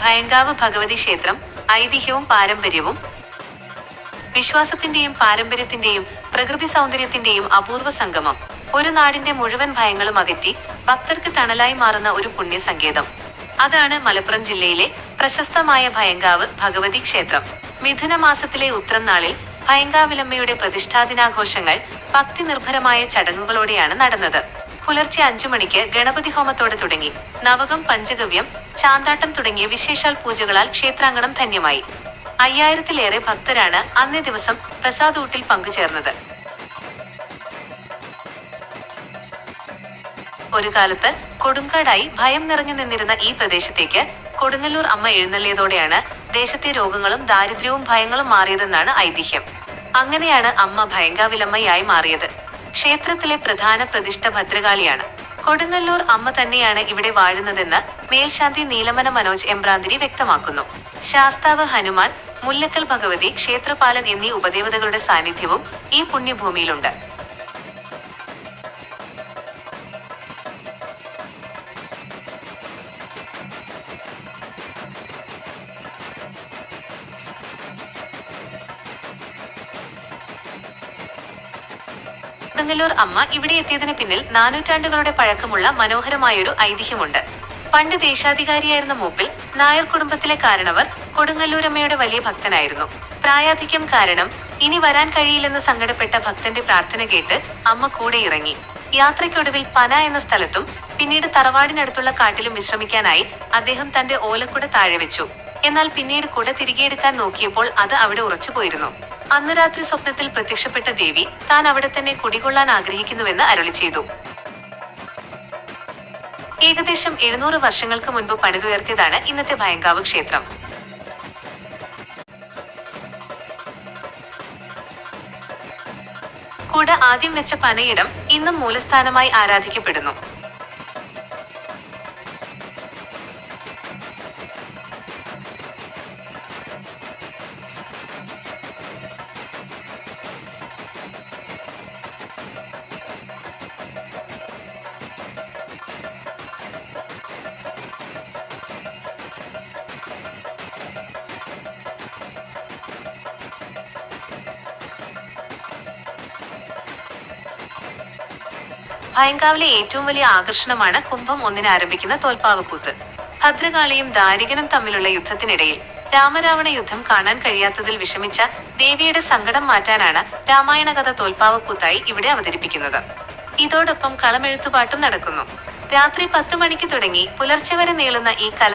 ഭയങ്കാവ് ഭഗവതി ക്ഷേത്രം ഐതിഹ്യവും പാരമ്പര്യവും. വിശ്വാസത്തിന്റെയും പാരമ്പര്യത്തിന്റെയും പ്രകൃതി സൗന്ദര്യത്തിന്റെയും അപൂർവ സംഗമം. ഒരു നാടിന്റെ മുഴുവൻ ഭയങ്ങളും അകറ്റി ഭക്തർക്ക് തണലായി മാറുന്ന ഒരു പുണ്യസങ്കേതം. അതാണ് മലപ്പുറം ജില്ലയിലെ പ്രശസ്തമായ ഭയങ്കാവ് ഭഗവതി ക്ഷേത്രം. മിഥുനമാസത്തിലെ ഉത്രം നാളിൽ ഭയങ്കാവിലമ്മയുടെ പ്രതിഷ്ഠാദിനാഘോഷങ്ങൾ ഭക്തി നിർഭരമായ ചടങ്ങുകളോടെയാണ് നടന്നത്. പുലർച്ചെ 5 മണിക്ക് ഗണപതി ഹോമത്തോടെ തുടങ്ങി. നവകം, പഞ്ചഗവ്യം, ചാന്താട്ടം തുടങ്ങിയ വിശേഷാൽ പൂജകളാൽ ക്ഷേത്രാങ്കണം ധന്യമായി. 5000-ലേറെ ഭക്തരാണ് അന്നേ ദിവസം പ്രസാദൂട്ടിൽ പങ്കുചേർന്നത്. ഒരു കാലത്ത് കൊടുങ്കാടായി ഭയം നിറഞ്ഞു നിന്നിരുന്ന ഈ പ്രദേശത്തേക്ക് കൊടുങ്ങല്ലൂർ അമ്മ എഴുന്നള്ളിയതോടെയാണ് ദേശത്തെ രോഗങ്ങളും ദാരിദ്ര്യവും ഭയങ്ങളും മാറിയതെന്നാണ് ഐതിഹ്യം. അങ്ങനെയാണ് അമ്മ ഭയങ്കാവിലമ്മയായി മാറിയത്. ക്ഷേത്രത്തിലെ പ്രധാന പ്രതിഷ്ഠ ഭദ്രകാളിയാണ്. കൊടുങ്ങല്ലൂർ അമ്മ തന്നെയാണ് ഇവിടെ വാഴുന്നതെന്ന് മേൽശാന്തി നീലമന മനോജ് എമ്പ്രാന്തിരി വ്യക്തമാക്കുന്നു. ശാസ്താവ് ഹനുമാൻ, മുല്ലക്കൽ ഭഗവതി, ക്ഷേത്രപാലൻ എന്നീ ഉപദേവതകളുടെ സാന്നിധ്യവും ഈ പുണ്യഭൂമിയിലുണ്ട്. കൊടുങ്ങല്ലൂർ അമ്മ ഇവിടെ എത്തിയതിന് പിന്നിൽ 4 നൂറ്റാണ്ടുകളുടെ പഴക്കമുള്ള മനോഹരമായൊരു ഐതിഹ്യമുണ്ട്. പണ്ട് ദേശാധികാരിയായിരുന്ന മൂപ്പിൽ നായർ കുടുംബത്തിലെ കാരണവർ കൊടുങ്ങല്ലൂരമ്മയുടെ വലിയ ഭക്തനായിരുന്നു. പ്രായാധിക്യം കാരണം ഇനി വരാൻ കഴിയില്ലെന്ന് സങ്കടപ്പെട്ട ഭക്തന്റെ പ്രാർത്ഥന കേട്ട് അമ്മ കൂടെ ഇറങ്ങി. യാത്രയ്ക്കൊടുവിൽ പന എന്ന സ്ഥലത്തും പിന്നീട് തറവാടിനടുത്തുള്ള കാട്ടിലും വിശ്രമിക്കാനായി അദ്ദേഹം തന്റെ ഓലക്കുട താഴെ വെച്ചു. എന്നാൽ പിന്നീട് കുട തിരികെയെടുക്കാൻ നോക്കിയപ്പോൾ അത് അവിടെ ഉറച്ചുപോയിരുന്നു. അന്ന് രാത്രി സ്വപ്നത്തിൽ പ്രത്യക്ഷപ്പെട്ട ദേവി താൻ അവിടെ തന്നെ കുടികൊള്ളാൻ ആഗ്രഹിക്കുന്നുവെന്ന് അരുളി ചെയ്തു. ഏകദേശം 700 വർഷങ്ങൾക്ക് മുൻപ് പണിതുയർത്തിയതാണ് ഇന്നത്തെ ഭയങ്കാവ് ക്ഷേത്രം. കുട ആദ്യം വെച്ച പനയിടം ഇന്നും മൂലസ്ഥാനമായി ആരാധിക്കപ്പെടുന്നു. ഭയങ്കാവിലെ ഏറ്റവും വലിയ ആകർഷണമാണ് കുംഭം 1 ആരംഭിക്കുന്ന തോൽപ്പാവക്കൂത്ത്. ഭദ്രകാളിയും ദാരികനും തമ്മിലുള്ള യുദ്ധത്തിനിടയിൽ രാമരാവണ യുദ്ധം കാണാൻ കഴിയാത്തതിൽ വിഷമിച്ച ദേവിയുടെ സങ്കടം മാറ്റാനാണ് രാമായണ കഥ തോൽപ്പാവക്കൂത്തായി ഇവിടെ അവതരിപ്പിക്കുന്നത്. ഇതോടൊപ്പം കളമെഴുത്തുപാട്ടും നടക്കുന്നു. രാത്രി 10 മണിക്ക് തുടങ്ങി പുലർച്ചെ വരെ നീളുന്ന ഈ കല